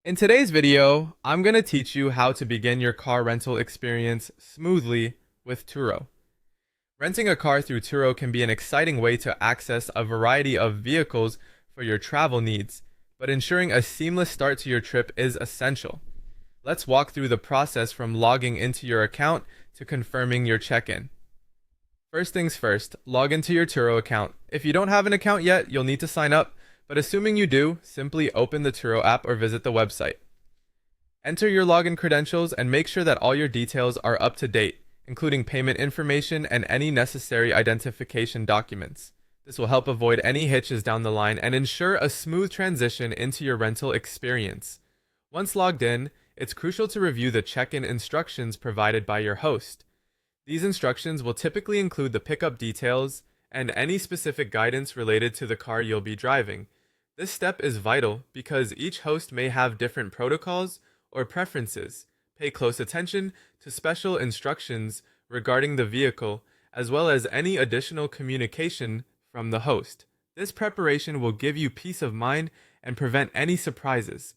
In today's video, I'm going to teach you how to begin your car rental experience smoothly with Turo. Renting a car through Turo can be an exciting way to access a variety of vehicles for your travel needs, but ensuring a seamless start to your trip is essential. Let's walk through the process from logging into your account to confirming your check-in. First things first, log into your Turo account. If you don't have an account yet, you'll need to sign up, but assuming you do, simply open the Turo app or visit the website. Enter your login credentials and make sure that all your details are up to date, including payment information and any necessary identification documents. This will help avoid any hitches down the line and ensure a smooth transition into your rental experience. Once logged in, it's crucial to review the check-in instructions provided by your host. These instructions will typically include the pickup details and any specific guidance related to the car you'll be driving. This step is vital because each host may have different protocols or preferences. Pay close attention to special instructions regarding the vehicle, as well as any additional communication from the host. This preparation will give you peace of mind and prevent any surprises.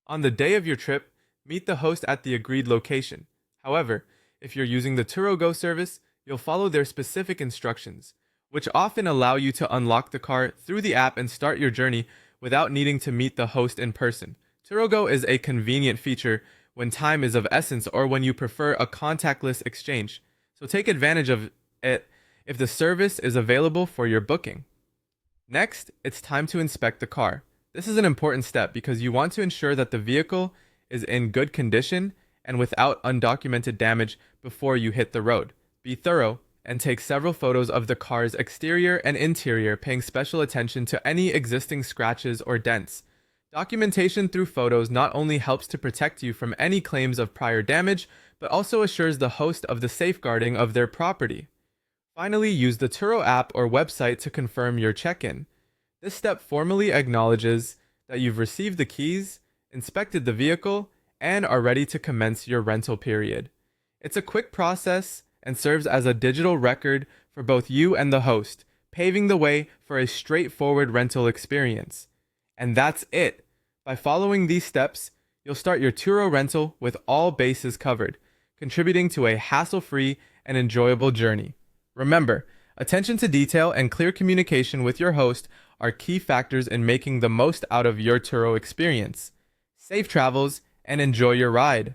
On the day of your trip, meet the host at the agreed location. However, if you're using the Turo Go service, you'll follow their specific instructions, which often allow you to unlock the car through the app and start your journey without needing to meet the host in person. Turo Go is a convenient feature when time is of essence or when you prefer a contactless exchange, so take advantage of it if the service is available for your booking. Next, it's time to inspect the car. This is an important step because you want to ensure that the vehicle is in good condition and without undocumented damage before you hit the road. Be thorough and take several photos of the car's exterior and interior, paying special attention to any existing scratches or dents. Documentation through photos not only helps to protect you from any claims of prior damage, but also assures the host of the safeguarding of their property. Finally, use the Turo app or website to confirm your check-in. This step formally acknowledges that you've received the keys, inspected the vehicle, and are ready to commence your rental period. It's a quick process and serves as a digital record for both you and the host, paving the way for a straightforward rental experience. And that's it. By following these steps, you'll start your Turo rental with all bases covered, contributing to a hassle-free and enjoyable journey. Remember, attention to detail and clear communication with your host are key factors in making the most out of your Turo experience. Safe travels and enjoy your ride.